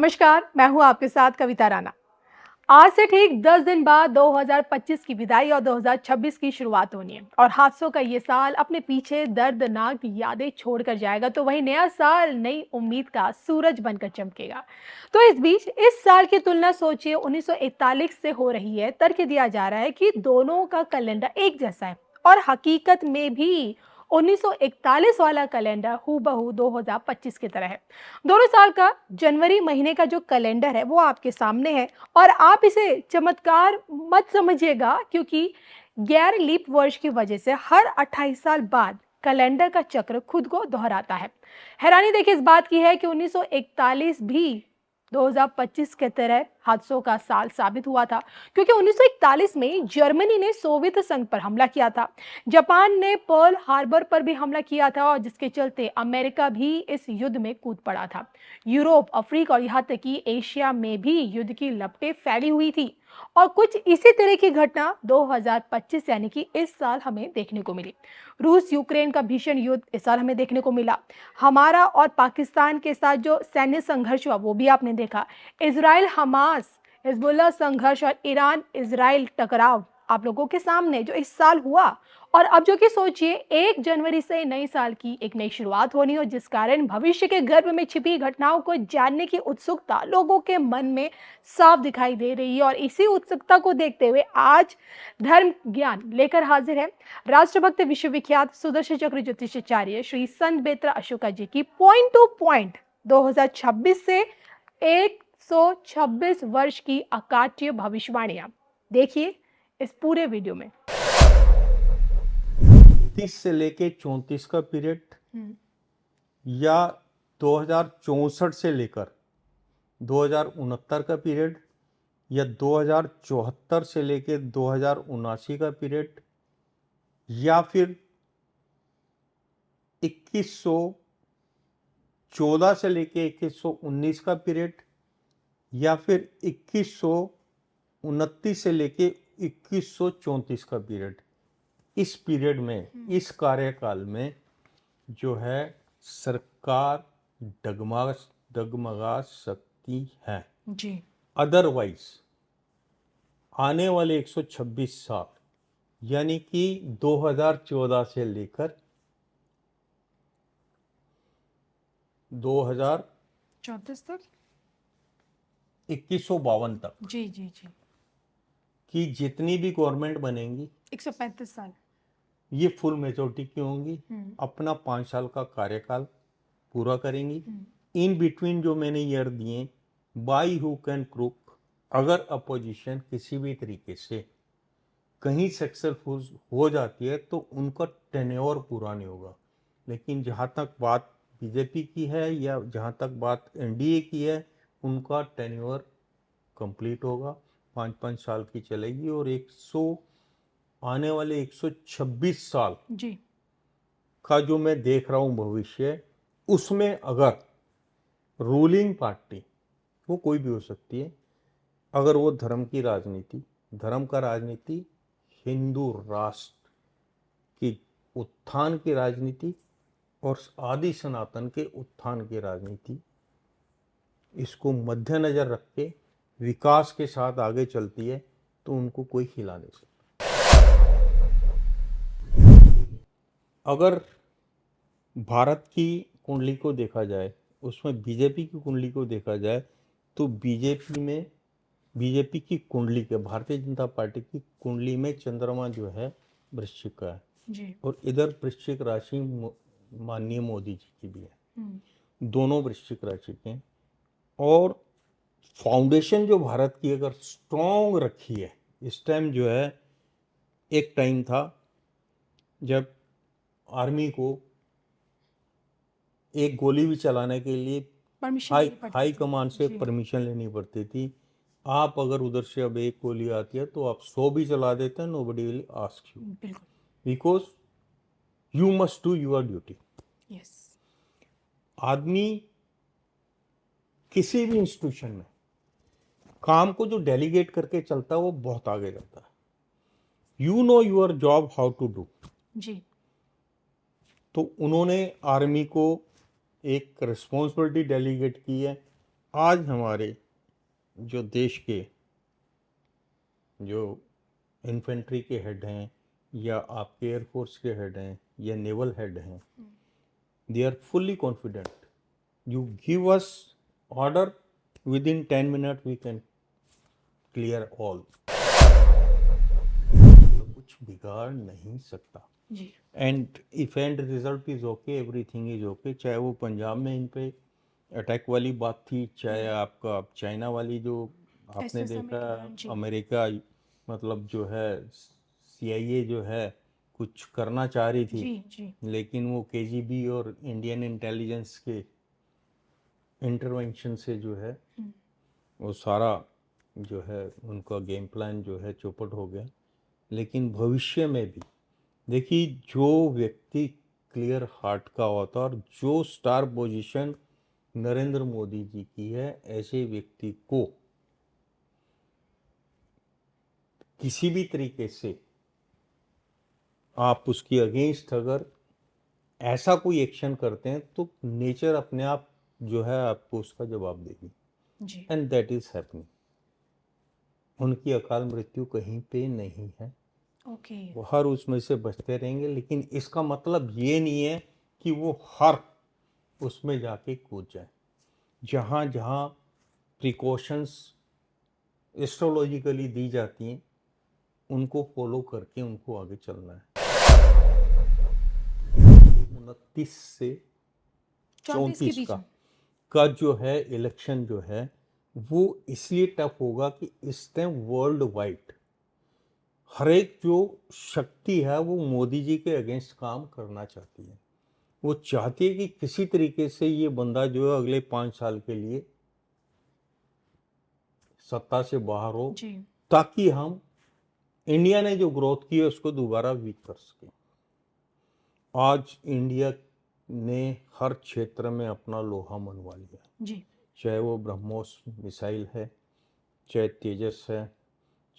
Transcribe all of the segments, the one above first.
नमस्कार, मैं हूं आपके साथ कविता राणा। आज से ठीक 10 दिन बाद 2025 की विदाई और 2026 की शुरुआत होनी है और हादसों का ये साल अपने पीछे दर्दनाक यादें छोड़कर जाएगा, तो वही नया साल नई उम्मीद का सूरज बनकर चमकेगा। तो इस बीच इस साल की तुलना सोचिए 1941 से हो रही है। तर्क दिया जा रहा है कि दोनों का कैलेंडर एक जैसा है और हकीकत में भी 1941 वाला कैलेंडर हूबहू 2025 की तरह है। दोनों साल का जनवरी महीने का जो कैलेंडर है वो आपके सामने है और आप इसे चमत्कार मत समझिएगा, क्योंकि गैर लीप वर्ष की वजह से हर 28 साल बाद कैलेंडर का चक्र खुद को दोहराता है। हैरानी देखिए इस बात की है कि 1941 भी 2025 के तरह हादसों का साल साबित हुआ था, क्योंकि 1941 में जर्मनी ने सोवियत संघ पर हमला किया था। जापान ने पर्ल हार्बर पर भी हमला किया था और जिसके चलते अमेरिका भी इस युद्ध में कूद पड़ा था। यूरोप, अफ्रीका और यहाँ तक कि एशिया में भी युद्ध की लपटें फैली हुई थी और कुछ इसी तरह की घटना 2025 यानी कि इस साल हमें देखने को मिली। रूस यूक्रेन का भीषण युद्ध इस साल हमें देखने को मिला। हमारा और पाकिस्तान के साथ जो सैन्य संघर्ष हुआ वो भी आपने देखा। इजराइल हमास हिजबुल्लाह संघर्ष और ईरान इजराइल टकराव आप लोगों के सामने जो इस साल हुआ। और अब जो कि सोचिए 1 जनवरी से नए साल की एक नई शुरुआत होनी हो, जिस कारण भविष्य के गर्भ में छिपी घटनाओं को जानने की उत्सुकता लोगों के मन में साफ दिखाई दे रही है। और इसी उत्सुकता को देखते हुए आज धर्म ज्ञान लेकर हाजिर है राष्ट्रभक्त विश्वविख्यात सुदर्शन चक्र ज्योतिषाचार्य श्री संत बेत्रा अशोका जी की पॉइंट टू पॉइंट 2026 से 126 वर्ष की अकाट्य भविष्यवाणियां। देखिए इस पूरे वीडियो में। 30 से लेके 34 का पीरियड या 2064 से लेकर 2069 का पीरियड या 2074 से लेके 2079 का पीरियड या फिर 2114 से लेके 2119 का पीरियड या फिर 2129 से लेके 2134 का पीरियड। इस पीरियड में, इस कार्यकाल में जो है सरकार डगमगा सकती है जी। अदरवाइज आने वाले 126 साल यानी कि 2014 से लेकर 2034 तक 2152 तक जी जी जी की जितनी भी गवर्नमेंट बनेंगी 135 साल ये फुल मेजोरिटी की होंगी, अपना 5 साल का कार्यकाल पूरा करेंगी। इन बिटवीन जो मैंने ईयर दिए बाई हुक एंड क्रुक, अगर अपोजिशन किसी भी तरीके से कहीं सक्सेसफुल हो जाती है तो उनका टेन्योर पूरा नहीं होगा। लेकिन जहाँ तक बात बीजेपी की है या जहाँ तक बात एनडीए की है, उनका टेन्योर कंप्लीट होगा, 5-5 साल की चलेगी और आने वाले 126 साल जी का जो मैं देख रहा हूँ भविष्य, उसमें अगर रूलिंग पार्टी वो कोई भी हो सकती है, अगर वो धर्म की राजनीति, धर्म का राजनीति, हिंदू राष्ट्र की उत्थान की राजनीति और आदि सनातन के उत्थान की राजनीति, इसको मद्देनजर रख के विकास के साथ आगे चलती है तो उनको कोई हिला नहीं सकता। अगर भारत की कुंडली को देखा जाए, उसमें बीजेपी की कुंडली को देखा जाए तो बीजेपी की कुंडली के, भारतीय जनता पार्टी की कुंडली में चंद्रमा जो है वृश्चिक का है जी और इधर वृश्चिक राशि माननीय मोदी जी की भी है, दोनों वृश्चिक राशि के हैं। और फाउंडेशन जो भारत की अगर स्ट्रॉन्ग रखी है, इस टाइम जो है, एक टाइम था जब आर्मी को एक गोली भी चलाने के लिए हाई कमांड से परमिशन लेनी पड़ती थी। आप अगर उधर से अब एक गोली आती है तो आप 100 भी चला देते हैं, nobody will ask you, because you must do your duty. आदमी किसी भी इंस्टीट्यूशन में काम को जो डेलीगेट करके चलता है वो बहुत आगे जाता है। You know your job how to do जी। तो उन्होंने आर्मी को एक रिस्पॉन्सिबिलिटी डेलीगेट की है आज हमारे जो देश के जो इन्फेंट्री के हेड हैं या आपके एयरफोर्स के हेड हैं या नेवल हेड हैं, they are fully confident. You give us order, within 10 minutes we can clear all. तो कुछ बिगाड़ नहीं सकता. जी And if end result is okay, everything is okay. चाहे वो पंजाब में इन पे अटैक वाली बात थी, चाहे आपका चाइना वाली जो आपने SS देखा जी अमेरिका मतलब जो है CIA जो है कुछ करना चाह रही थी, जी जी लेकिन वो KGB और इंडियन इंटेलिजेंस के इंटरवेंशन से जो है वो सारा जो है उनका गेम प्लान जो है चौपट हो गया. लेकिन भविष्य में भी देखिए, जो व्यक्ति क्लियर हार्ट का होता है और जो स्टार पोजीशन नरेंद्र मोदी जी की है, ऐसे व्यक्ति को किसी भी तरीके से आप उसकी अगेंस्ट अगर ऐसा कोई एक्शन करते हैं तो नेचर अपने आप जो है आपको उसका जवाब देगी. जी एंड दैट इज हैपनिंग. उनकी अकाल मृत्यु कहीं पे नहीं है, ओके वो हर उसमें से बचते रहेंगे. लेकिन इसका मतलब ये नहीं है कि वो हर उसमें जाके कूद जाए. जहाँ जहाँ प्रिकॉशंस एस्ट्रोलॉजिकली दी जाती हैं उनको फॉलो करके उनको आगे चलना है. 29 से 34 के 34 बीच में का जो है इलेक्शन जो है वो इसलिए टफ होगा कि इस टाइम वर्ल्ड वाइड हर एक जो शक्ति है वो मोदी जी के अगेंस्ट काम करना चाहती है. वो चाहती है कि किसी तरीके से ये बंदा जो है अगले 5 साल के लिए सत्ता से बाहर हो, जी ताकि हम इंडिया ने जो ग्रोथ की है उसको दोबारा वीक कर सकें. आज इंडिया ने हर क्षेत्र में अपना लोहा मनवा लिया, जी चाहे वो ब्रह्मोस मिसाइल है, चाहे तेजस है,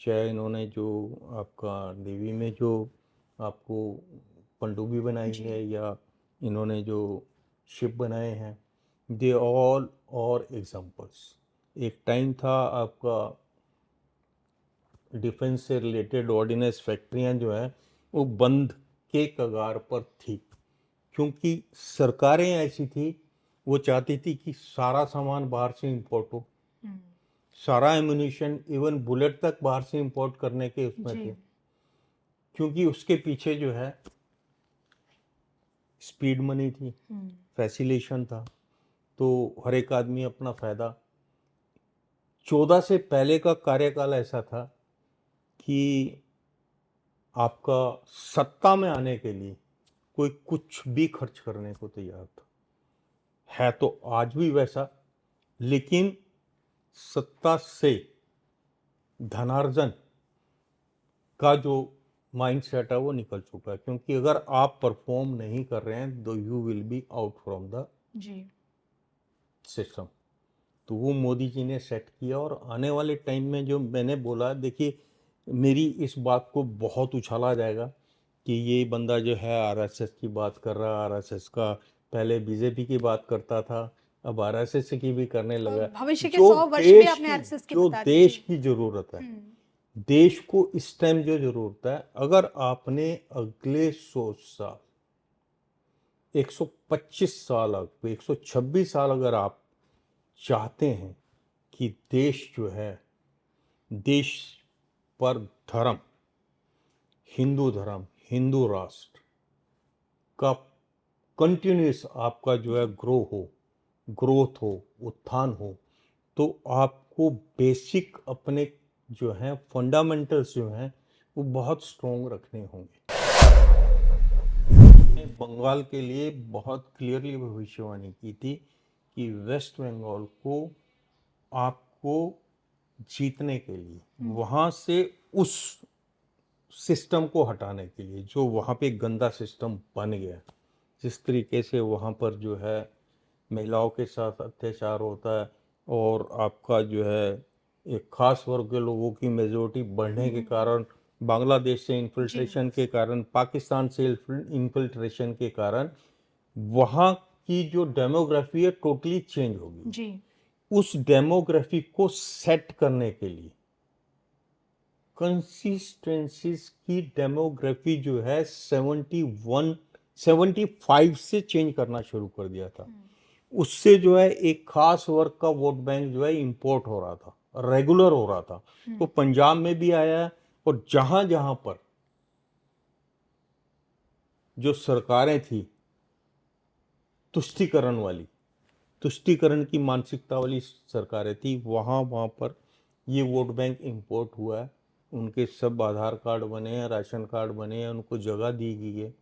चाहे इन्होंने जो आपका नेवी में जो आपको पनडुब्बी बनाई जी है या इन्होंने जो शिप बनाए हैं, दे ऑल और एग्जाम्पल्स. एक टाइम था आपका डिफेंस से रिलेटेड ऑर्डिनेंस फैक्ट्रियां जो है वो बंद के कगार पर थी, क्योंकि सरकारें ऐसी थी वो चाहती थी कि सारा सामान बाहर से इंपोर्ट हो, सारा एम्यूनिशन इवन बुलेट तक बाहर से इंपोर्ट करने के उसमें जी थे, क्योंकि उसके पीछे जो है स्पीड मनी थी, फैसिलेशन था, तो हर एक आदमी अपना फायदा. 14 से पहले का कार्यकाल ऐसा था कि आपका सत्ता में आने के लिए कोई कुछ भी खर्च करने को तैयार था. है तो आज भी वैसा, लेकिन सत्ता से धनार्जन का जो माइंडसेट है वो निकल चुका है, क्योंकि अगर आप परफॉर्म नहीं कर रहे हैं तो you will be out from the G system. तो वो मोदी जी ने सेट किया. और आने वाले टाइम में जो मैंने बोला, देखिए मेरी इस बात को बहुत उछाला जाएगा कि ये बंदा जो है आरएसएस की बात कर रहा है, आरएसएस का पहले बीजेपी की बात करता था, अब आरएसएस की भी करने लगा. भविष्य के जो 100 वर्ष भी देश आपने की आरएसएस के जो बता देश दिए की जरूरत है, हम्म देश को इस टाइम जो जरूरत है, अगर आपने अगले 100 साल 125 साल 126 साल अगर आप चाहते हैं कि देश जो है, देश पर धर्म, हिंदू राष्ट्र का कंटिन्यूस आपका जो है ग्रोथ हो, उत्थान हो, तो आपको बेसिक अपने जो है फंडामेंटल्स जो हैं वो बहुत स्ट्रॉन्ग रखने होंगे. बंगाल के लिए बहुत क्लियरली भविष्यवाणी की थी कि वेस्ट बंगाल को आपको जीतने के लिए वहां से उस सिस्टम को हटाने के लिए जो वहाँ पे गंदा सिस्टम बन गया, जिस तरीके से वहाँ पर जो है महिलाओं के साथ अत्याचार होता है और आपका जो है एक खास वर्ग के लोगों की मेजोरिटी बढ़ने के कारण, बांग्लादेश से इन्फिल्ट्रेशन के कारण, पाकिस्तान से इन्फिल्ट्रेशन के कारण वहाँ की जो डेमोग्राफी है टोटली चेंज होगी. जी उस डेमोग्राफी को सेट करने के लिए कंसिस्टेंसीज की डेमोग्राफी जो है 75 से चेंज करना शुरू कर दिया था। उससे जो है एक खास वर्ग का वोट बैंक जो है इंपोर्ट हो रहा था, रेगुलर हो रहा था। तो पंजाब में भी आया और जहां जहां पर जो सरकारें थी तुष्टीकरण की मानसिकता वाली सरकारें थी, वहां पर ये वोट बैंक इंपोर्ट हुआ है। उनके सब आधार कार्ड बने हैं, राशन कार्ड बने हैं, उनको जगह दी गई है,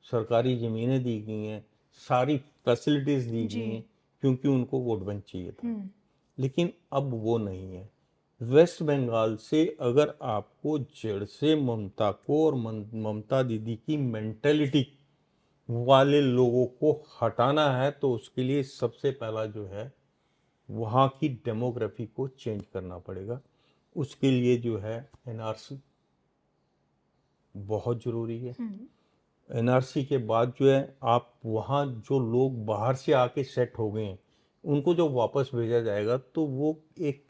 सरकारी ज़मीनें दी गई हैं, सारी फैसिलिटीज़ दी गई हैं, क्योंकि उनको वोट बैंक चाहिए था। लेकिन अब वो नहीं है। वेस्ट बंगाल से अगर आपको जड़ से ममता को और ममता दीदी की मेंटेलिटी वाले लोगों को हटाना है, तो उसके लिए सबसे पहला जो है वहाँ की डेमोग्राफी को चेंज करना पड़ेगा। उसके लिए जो है एनआरसी बहुत ज़रूरी है। एनआरसी के बाद जो है आप वहाँ जो लोग बाहर से आके सेट हो गए हैं उनको जो वापस भेजा जाएगा तो वो एक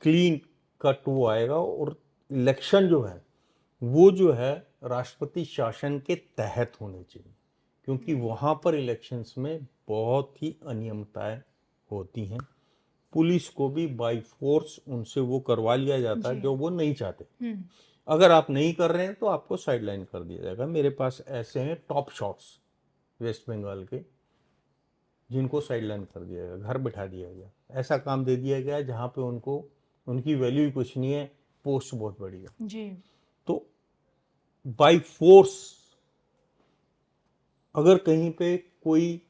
क्लीन कट वो आएगा, और इलेक्शन जो है वो जो है राष्ट्रपति शासन के तहत होने चाहिए, क्योंकि वहाँ पर इलेक्शंस में बहुत ही अनियमितताएं होती हैं। पुलिस को भी बाय फोर्स उनसे वो करवा लिया जाता है जो वो नहीं चाहते। अगर आप नहीं कर रहे हैं तो आपको साइडलाइन कर दिया जाएगा। मेरे पास ऐसे हैं टॉप शॉट्स वेस्ट बंगाल के, जिनको साइडलाइन कर दिया गया, घर बिठा दिया गया, ऐसा काम दे दिया गया जहाँ पे उनकी वैल्यू ही कुछ नहीं है, पोस्ट बहुत बड़ी है जी। तो बाय फोर्स अगर कहीं पे कोई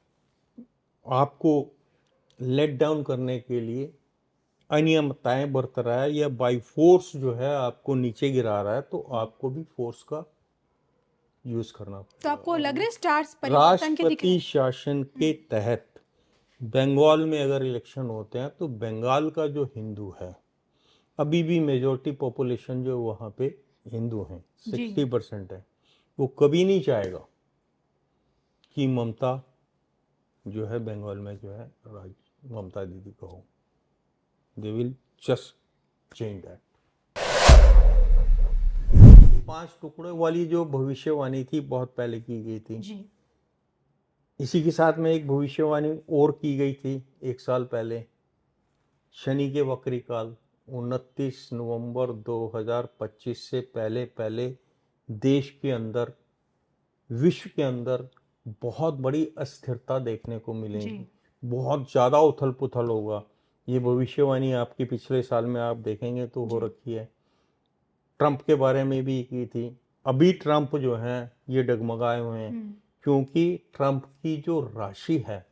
आपको लेट डाउन करने के लिए अनियमितताएं बरत रहा है या बाय फोर्स जो है आपको नीचे गिरा रहा है, तो आपको भी फोर्स का यूज करना तो आपको लग रहा है स्टार्स परिवर्तन के दिख रहे राष्ट्रपति शासन के तहत बंगाल में अगर इलेक्शन होते हैं तो बंगाल का जो हिंदू है, अभी भी मेजॉरिटी पॉपुलेशन जो वहाँ पे हिंदू हैं, 60% है, वो कभी नहीं चाहेगा कि ममता जो है बंगाल में जो है ममता दीदी का हो। They will just change that. 5 टुकड़ों वाली जो भविष्यवाणी थी बहुत पहले की गई थी जी। इसी के साथ में एक भविष्यवाणी और की गई थी 1 साल पहले, शनि के वक्री काल 29 नवंबर 2025 से पहले देश के अंदर, विश्व के अंदर बहुत बड़ी अस्थिरता देखने को मिलेगी, बहुत ज़्यादा उथल पुथल होगा। ये भविष्यवाणी आपकी पिछले साल में आप देखेंगे तो हो रखी है। ट्रंप के बारे में भी की थी। अभी ट्रंप जो हैं ये डगमगाए हुए हैं, क्योंकि ट्रंप की जो राशि है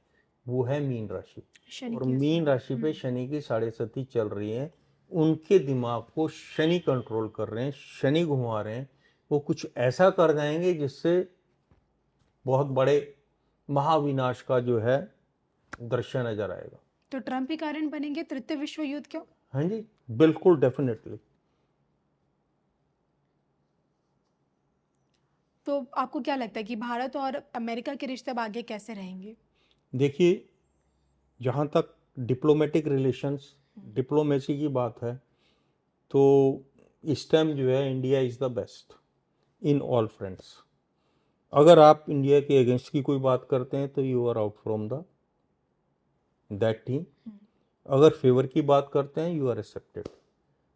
वो है मीन राशि, और मीन राशि पे शनि की 7.5 चल रही है। उनके दिमाग को शनि कंट्रोल कर रहे हैं, शनि घुमा रहे हैं। वो कुछ ऐसा कर जाएंगे जिससे बहुत बड़े महाविनाश का जो है दृश्य नजर आएगा। तो ट्रंप ही कारण बनेंगे तृतीय विश्व युद्ध क्यों? हाँ जी, बिल्कुल, डेफिनेटली। तो आपको क्या लगता है कि भारत और अमेरिका के रिश्ते अब आगे कैसे रहेंगे? देखिए, जहाँ तक डिप्लोमेटिक रिलेशंस, डिप्लोमेसी की बात है, तो इस टाइम जो है India is the best in all fronts. अगर आप इंडिया के अगेंस्ट की कोई बात करते हैं तो you are out from that team. अगर फेवर की बात करते हैं, you are accepted,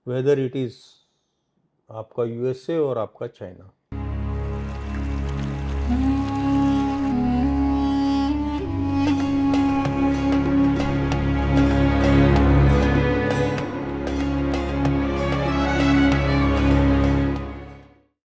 whether it is आपका यूएसए और आपका चाइना।